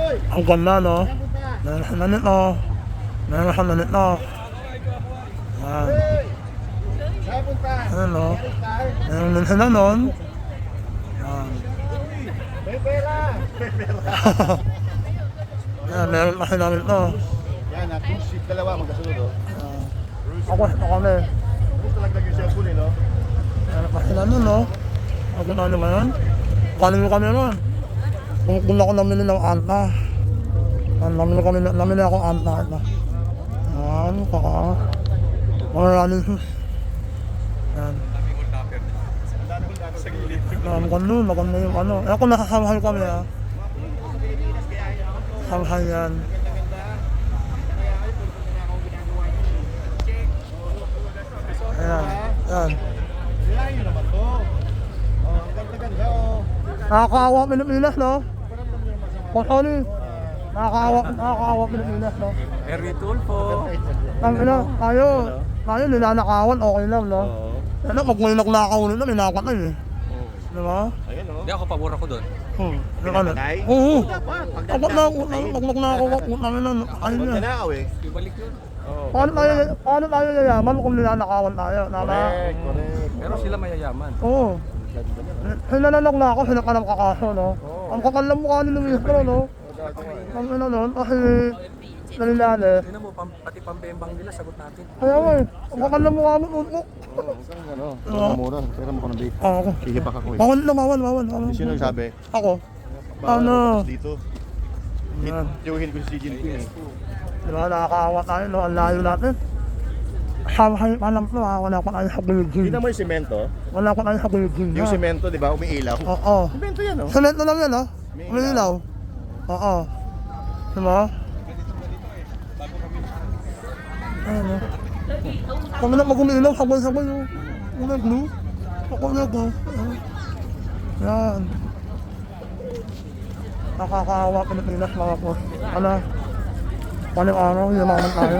Ang ganda, no? Meron na nito. Meron na nito. Yan. Ayan, no? Meron na sila nun. Yan. May pera! Yan, meron pa sila nito. Yan, kung ship dalawa magkasunod, oh. Ako, ito kami. Gusto lang yung cellphone, eh, no? Meron pa sila nun, no? Ako na ano ba yun? Kanin mo kami nun. Kung ako namili ng anta. Namili ako anta. Yan, kaka. Maraming sus. Yan. Maganda yung ano. Eh, ako nakasamahal kami, ha. Samahal yan. Ayan, yan. Nilayo naman to. Oh, ang ganda-ganda, oh. Nakakaawa Pilipinas, no? Kung ano, nakakaawa Pilipinas, no? Ernie Tulfo. Ang ina, tayo nilalakawan, okay lang, no? Ano, pag may nagnakaw nila, may nakatay, eh. Diba? Ayun, oh. Hindi ako pabor ako doon. Pinapatay? Oo. Dapat. Dapat na, pag nagnakaw, namin na, ayun na. Magnanakaw, eh. Ibalik yun. Oh. Paano tayo yayaman kung nilalakawan tayo? Correct, correct. Pero sila mayayaman. Oo. Sila na nagnakaw, sila ka ng kakaso, no? Ang kakal ng mukha nila mismo, no? Ang ina nun, kasi nalilala. Tingnan mo, pati pambembang nila, sagot natin. Kaya nga, ang kakal ng mukha mo, notebook. Oo, kang ano, mura. Pera mo ko ng beef. Ako. Hihipak ako, eh. Bawal. Sino nagsabi? Ako. Bawal Ano? ako dito. Yan. Tiyuhin ko si Xi Jinping, eh. Diba, nakakaawa tayo, no? Ang layo natin. Samahal pa lang to, ha? Wala pa tayo sa building. Tingnan mo yung semento. Wala pa tayo sa building, Yung ha? semento, di ba, umiilaw. Oo. Semento yan, oh. Cement na lang yan, ha? May Umiilaw. Oo. Diba? Ano? Kami na mag-umiilaw, sabay-sabay, oh. Una, blue. Ako na, go. Yan. Nakakaawa Pilipinas, mga po. Ano? Paling araw, yumaman tayo.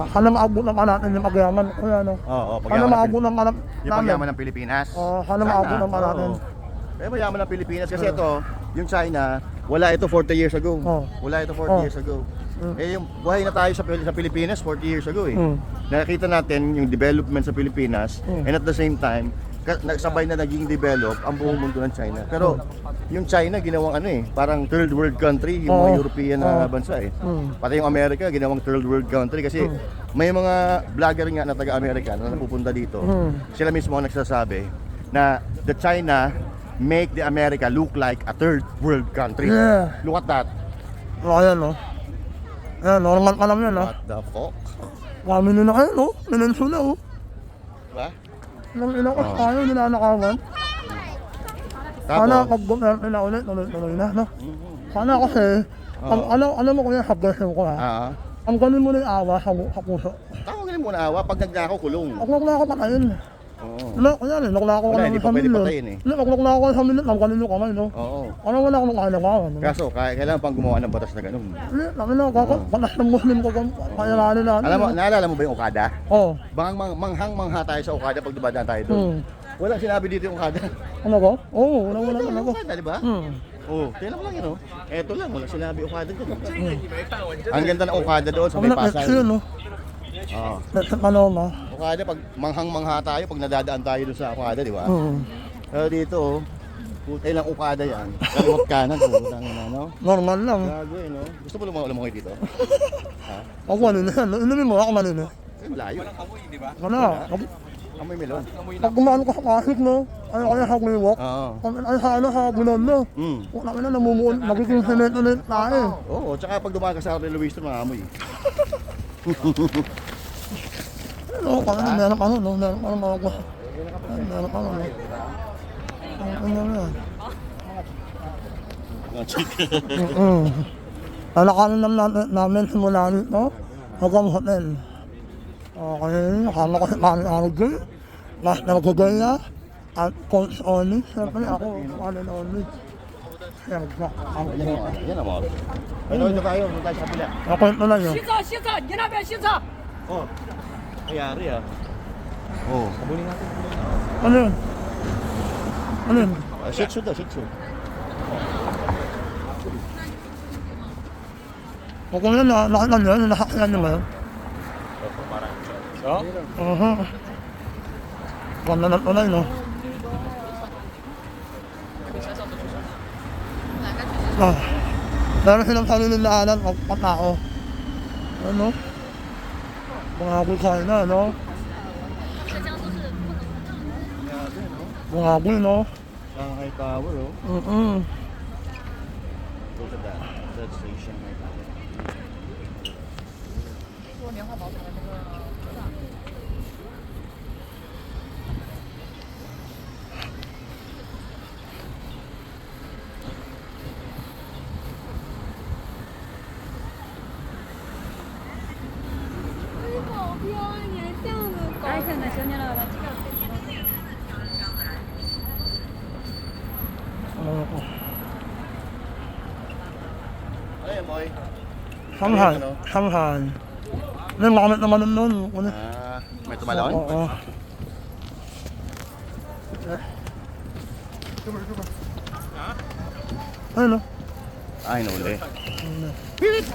Sana maabot naman natin yung pagyaman. Kaya ano? Oo, Sana maabot naman natin. Yung pagyaman ng Pilipinas. Sana maabot naman natin. Eh, mayaman ng Pilipinas kasi ito, yung China, wala ito 40 years ago. Oo. Wala ito 40 years ago. Eh, yung buhay na tayo sa Pilipinas 40 years ago, eh. Nakita natin yung development sa Pilipinas and at the same time, nagsabay na naging develop ang buong mundo ng China. Pero yung China ginawang ano, eh, parang third world country, yung mga European na bansa, eh. Pati yung Amerika ginawang third world country kasi may mga vlogger nga na taga-Amerika na napupunta dito. Sila mismo ang nagsasabi na the China make the America look like a third world country. Yeah. Look at that. Ayan, no? Ayan, normal ka lang yan, ha? What the fuck? Kami na kayo, no? Minenso na, oh. Diba? Nang inakas tayo, nilalakawan. Sana Tapos, pag gumerte na ulit, tuloy na, no? Sana kasi, alam mo kung yung subversion ko, ha? Ang ganun mo na yung awa sa puso. tawagin mo na awa pag nagnakaw kulong. Ako naglako patayin. Oo. Kaya rin, naglako ka Wala, namin hindi sa pa pwede milyon. patayin, eh. Hindi, pag naglako ka sa milyon, ang ganun yung kamay, no? Oo. Ano wala akong nakalakawan, no? Kaso, kailangan pang gumawa ng batas na ganun. Hindi, kami na, patas ng Muslim ko, kaya nanin na. Alam mo, naalala mo ba yung Okada? Oo. Manghang-mangha tayo sa Okada pag dumadaan tayo doon. Walang sinabi dito yung Okada. Ano ko? Oo, wala Yung talaga. Okada, di ba? Oo, tingnan mo lang yun, oh. Eto lang, walang sinabi Okada doon. Ang ganda ng Okada doon sa Kami may na, Pasay. yun, no? Oo. Ano, ma? Okada, pag manghang-mangha tayo, pag nadadaan tayo doon sa Okada, di ba? Pero dito, oh, putay lang Okada yan. Kaliwat kanan, putang ina, no? Normal lang. Gago, eh, no? Gusto mo lumangoy dito? Ha? Ako ano na yan, inumin mo ako manino. Eh, malayo. Ano, Amoy melon. pag gumaan ko sa kahit, no? Ano kaya sa gliwok? Oo. Ano sa ano, sa gulan, no? Kung namin na namumuon, magiging cement ulit tayo. Oo, tsaka pag dumaan ka sa Arne Luis, ito maamoy. Ano, kaya meron ka no? Meron ka no, mga ko. Meron ka no, no? Ano na yan? Lalakanin namin simula nito hanggang hotel. Okay, nakama ko si Mami Argel. Last na magagaya. At Coach Oni. Siyempre ako, one and only. Siyempre, ako. Yan ang mga. Ito tayo, doon tayo sa kapila. Ako ito lang yun. 洗澡，洗澡，你那边洗澡。 Oh, ayari ah. Oh, Ano yun? Ano yun? shih tzu daw, shih tzu. O kung yun, nakita nyo yun, nakakyan nyo ngayon. So? Ganda ng tunay, no? Meron silang salinilaanan o patao. Ano? Bungabol kayo na, no? Bungabol, no? Shanghai Tower, oh. Look at that. That's the Shanghai Tower. Ano yan, boy? Sanghan. Ano? Sanghan. May makamit naman nun. Ano? May tumalon? Oo. Ano? Ay, nuli. Pilit!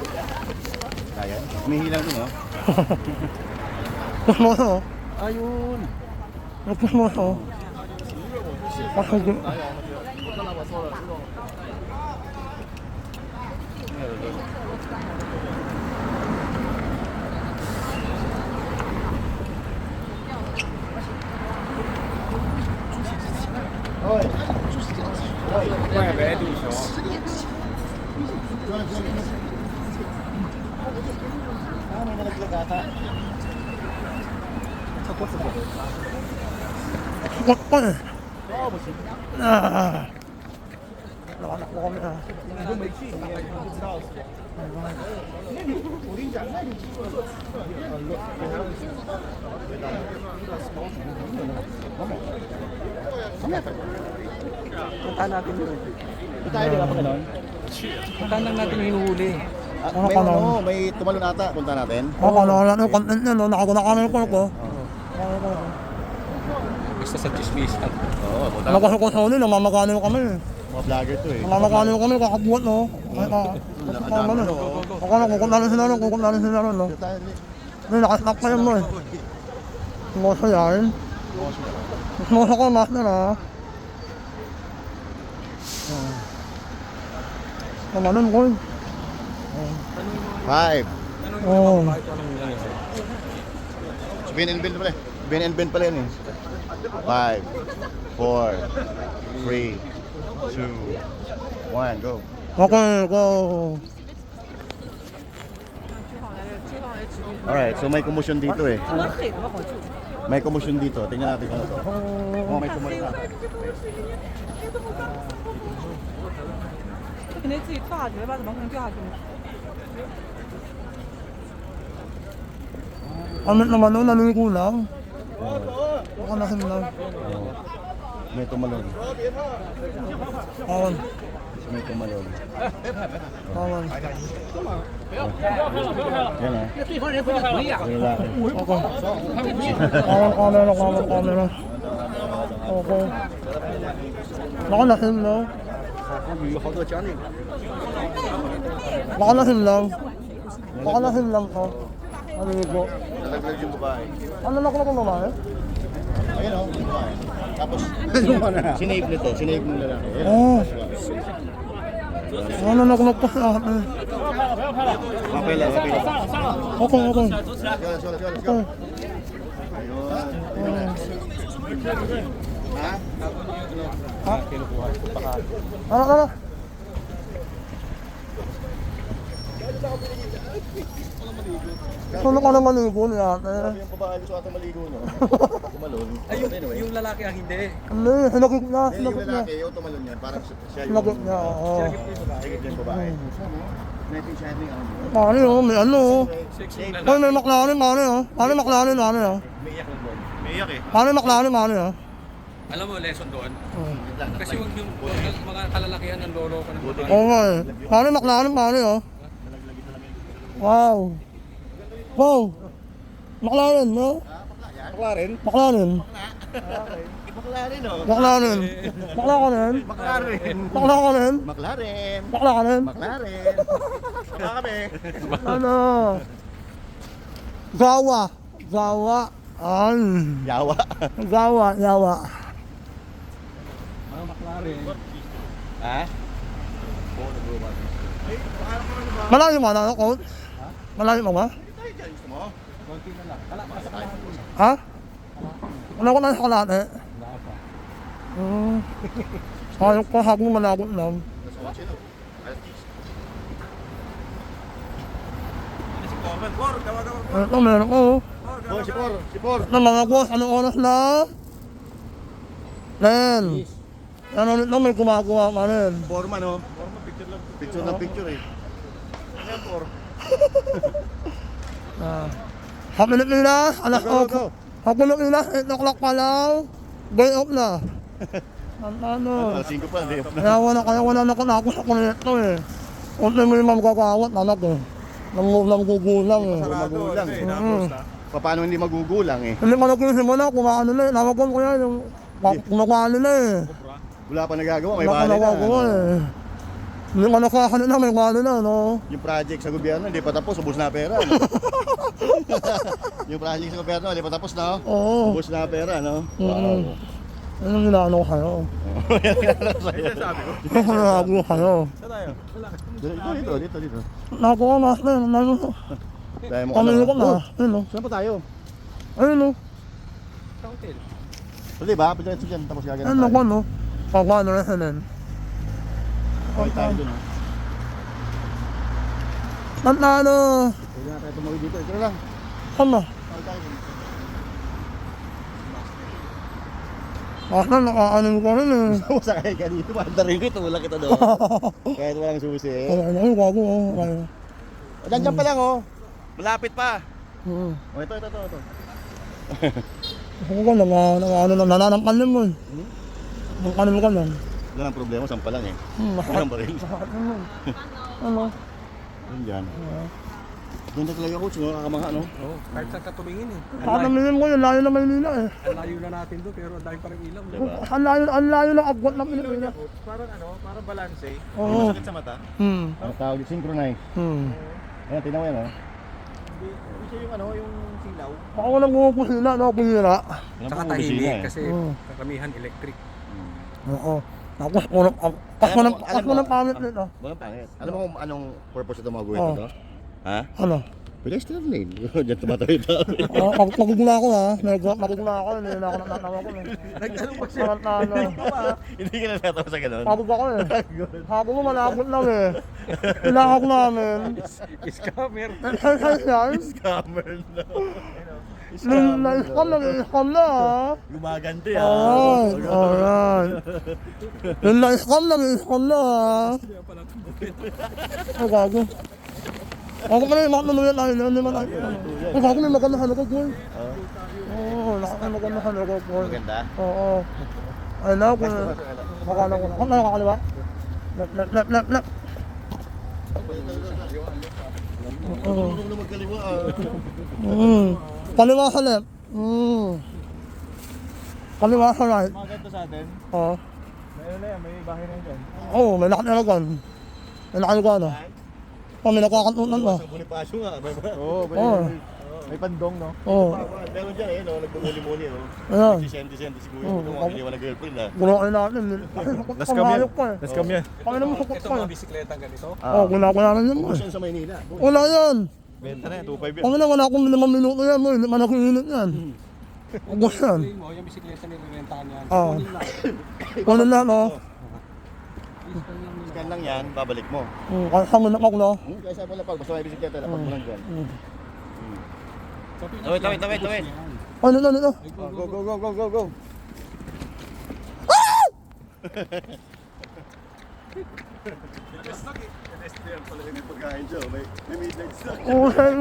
Kaya? Umihilang dun, oh. Kusmoso. Ayun! Kusmoso. Pasagin. Hoy! Kaya ba, Edu, so? May nalaglag ata. Sakot pa eh. Nakanak mo kami ah. Punta natin yun. Tayo din pa ganon. Punta lang natin yung hinuhuli. May ano, may tumalon ata. Punta natin. Ako na yung content niya no. Nakakunakamay ko ko. Basta sa chismisan. Oo, punta. Nakakuha ko sa huli, namamagano kami. Mga vlogger to eh. Namamagano kami, kakabuhat no. Ay ka. Ako na, kukot na rin sila ron no. May nakasnak pa yun mo eh. Moso yan. Moso ko, master ha. Kamanan ko eh. 5. Oo. Ben and Ben pala eh. Ben and Ben pala yun eh. 5, 4, 3, 2, 1, go. Okay, go. Alright, so may commotion dito eh. May commotion dito. Tingnan natin kung ano to. Oh, may tumalon na. 你得自己跳下去，把怎么可能掉下去呢？ Amit naman nun, naliligo lang. Baka nasin lang. Oh. May tumalon. Awan, May tumalon. awan. Yan ah. Yung lalaki. Okay. Awan camera. Okay. Baka nasin lang. Baka nasin lang. Baka nasin lang ko. Naliligo. Nalaglag yung babae. Ano na ko na babae? Ayun oh, yung babae. Tapos, sinave nito, sinave ng lalaki. Ayan. Oo. Ano na ko pa sa akin. Mapela, mapela. Okay, okay. Let's go, let's go. Okay. Ayun. Ha? Ha? Ano? Saan ka naman maligo niya? Yung babae gusto ata maligo, no? Tumalon. Ay, yung lalaki ang hindi. Hindi, sinakit niya, Yung sinakit niya. lalaki, yung tumalon yan. Parang siya yung... Sinakit niya, oo. Higit yung babae. 1970 ang... Mani oh, may ano oh. Sexy yung Ay, lalaki. may McLaren, mani oh. Mani McLaren, mani oh. May iyak lang doon. May iyak eh. Mani McLaren, mani oh. Alam mo, lesson doon. Oo. Kasi yung mga kalalakihan ng lolo ko ng babae. Oo nga eh. Mani McLaren, mani oh. Wow. Wow. McLaren, no? McLaren? McLaren. McLaren, oh. McLaren. Bakla ka rin. McLaren. Bakla ka rin. McLaren. Bakla ka rin. McLaren. Baka kami. Ano? Gawa. Gawa. Ay. Yawa. Gawa. Yawa. Ha? Malayo mo na, coach? Malayo mo ba? Gusto mo? Ha? Wala ko na sa kalate. Sayang ko, habang malabot lang. Ito, meron ko. Oh, si Por. Na mga boss, anong oras na? Len. Ano ulit na may gumagawa pa rin. Forma, no? Forma, picture lang. Picture lang picture, eh. Ayan, Por. Happy Pilipinas, alas Go, 8. go. Happy Pilipinas, 8 o'clock pa lang. Day off na. Ano? Alas 5 pa, di off na. Kaya wala na ako sa konekto eh. Unti mo yung magkakawat, anak eh. Nanggugulang eh. Magulang, eh. Paano hindi magugulang, eh? Hindi ko nagsisimula, kumaano na eh. Nawagan ko yan, yung kumakaano na eh. Wala pa nagagawa, may Wala bali ka nagagawa na. eh. Hindi ka nakakaano na, may bali na, no? Yung project sa gobyerno, hindi pa tapos, ubos na pera. No? Yung project sa gobyerno, hindi pa tapos na. Oo. Ubos na pera, no? Ano yung ginano ko kayo? Ano ko kayo? Dito. Nakuha na, ano? Dahil mo Pamili ko na. Ayun o. Saan pa tayo? Ayun o. Hindi ba? Pagdating dyan, tapos gagawin Ayun ako, no? Pagkano na siya Okay tayo dun, no? Tantano! Pwede na tayo tumawid dito. Ito lang. Ano? Okay tayo dun. Basta nakaanin ko rin eh. Sakay ka dito, banda rin ito. Wala kita doon. Kahit walang susi. Ano yung gago oh. Okay. Nandiyan pa lang, oh. Malapit pa. Oo. Oh, ito. Ako ka na, nananampanin mo eh. Ang kanin ka lang. Wala nang problema, sampa lang eh. Wala pa rin. Ano? Yun dyan. Ganda talaga, coach, no? Kakamangha, no? Oo, kahit saan ka tumingin eh. Kataminin ko yun, layo na Maynila eh. Ang layo na natin doon pero ang dami pa rin ilaw. Diba? Ang layo ng agwat ng Pilipinas. Parang balanse. Oo. Sakit sa mata. Ang tawag yung synchronize. Ayan, tinaw yan, oh. Hindi siya yung yung silaw. Baka walang pumupusila, nakapumira. Yan Saka ang pumubisina, tahimik eh. kasi Oo. karamihan electric. Oo. Tapos mo ng pamit nito. Walang pangit. Alam mo kung anong purpose ito mga guhit Oo. ito? Ha? Ano? Pedestrian lane. Diyan tumatawid tayo. Magugula ako ha. Magugula ako. Hindi na ako natatawa ko eh. Nagtanong pa siya. Ano? Hindi ka natatawa sa ganun. Pagod ako eh. Pagod mo malabot lang eh. Ilahak namin. Scammer. Exercise yan. Scammer na. Na-scam na ha. Gumaganti, Alright. Yung na-scam na ha. Ay gago. Ako pa rin, makanunuyan tayo. Hindi man tayo. Ay gago, may magandang halaga ko. Oo, may magandang halaga ko. Maganda? Oo. Ay na, kung makala ko na. Kung nakakaliwa? Lep. Oo. Ano na magkaliwa, Kaliwa sa left. Kaliwa sa right. Maganda sa atin. Oo. May bahay na yun dyan. Oo, may nakatalagan. May nakaliwa na. May nakakantunan na. Sa Bonifacio nga. Oo, Oo. may pandong, no? Oo. Meron dyan, no? Nagmumuli-muli, Ayan. Si Senti siguro. Ito mga kiniwa na girlfriend, ha? Gulo kayo natin. Pangayok pa eh. Let's come yan. Kami naman sakot Ito pa mga eh. bisikleta ganito. Oo, guna-guna yan mo Bukos eh. yan sa Maynila. Wala yan. Benta na yan, 2.5 yan. Kami na wala akong 5 minuto yan mo. Hindi man ako init yan. Ubus yan. Tuloy mo, yung bisikleta nilirentahan yan. Oo. Kunin lang. Kunin na no. Scan lang yan, babalik mo. Kaya sa mga ako no. Kaya sabi mo lang pag basta may bisikleta, dapat mo lang dyan. Tawid. Ano na. Go. Pedestrian pala yung pagkain siya. May midnight snack. Uhay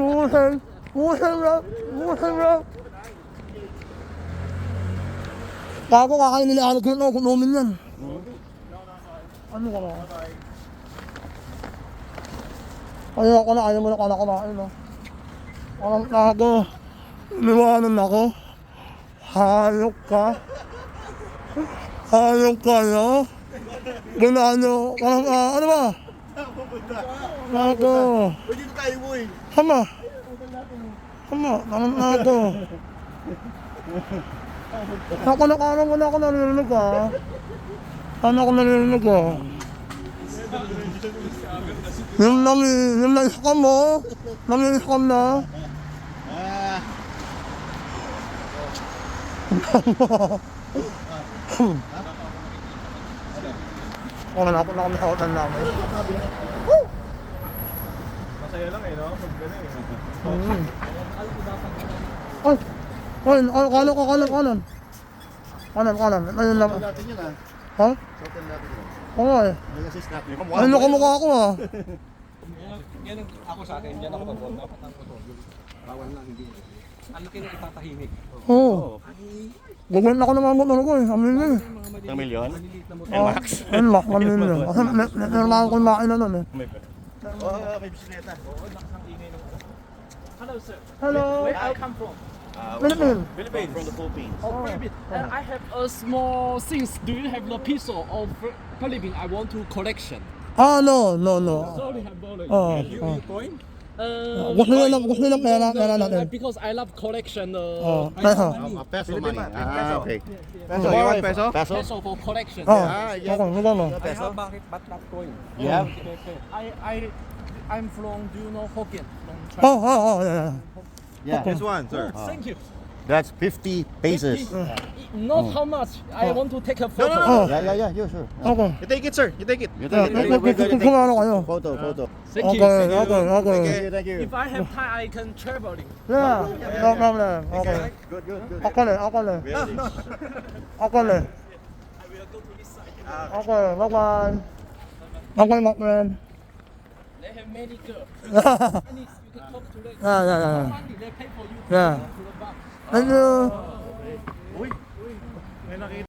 bro. Bago kakain nila ano ko no, kunumin yan. Ano ka ba? Ayaw ko na, ayaw mo na ka na kumain no. Parang tago. Iniwanan ako. Hayok ka. Ayok kayo? Ginano? Parang, ano ba? Ako. Uy, dito tayo, boy. Hama. Hama, parang ako. Ako nakarang wala ako narinig Ano ako narinig Yung na-scam mo. Nami-scam na. Ako na ako nakakautan namin. Masaya lang eh, no? Pag gano'n eh. Ay! Ay! Kanan! Kanan! Ayun lang. Natin yun, ah. Ha? Sotan natin yun. Oo eh. Nag-assist natin. Ay, nakamukha ako Yan ang ako sa akin, yan ako pag dapat ang photo. Bawal lang, hindi. Ang laki na itatahimik. Oo. Gagawin ako ng mga motor ko Amin na Isang milyon? Max? Ayun, Max. 1 million. Kasi nirmahan ko yung makina nun eh. Oo, may bisikleta. Hello, sir. Hello! Where I come from? Philippines! From the Philippines. Oh, Philippines. I have a small things. Do you have the pistol of Philippines? I want to collection. No. Sorry, I'm bothering. Coin? Gusto nila pera natin. Because I love collection. Pesa. Peso money. Okay. Peso, you want peso? Peso? Peso for collection. Okay, magkano? I have bakit but not coin? Yeah. I'm from. Do you know Hokkien? From China. Yeah. Yeah. This one, sir. Thank you. That's 50 pesos. Not how much. I want to take a photo. Yeah, sure. Okay. You take it, sir. You take it. You take it. Kung ano kayo. Photo. Thank you. Okay. Thank you. If I have time, I can traveling. Yeah, no problem. Okay. Good. Ako le. Okay, bye-bye. Okay, my friend. They have many girls. Yeah. You can talk to them. Yeah. Money they pay for you. Yeah. To the bar. Thank you.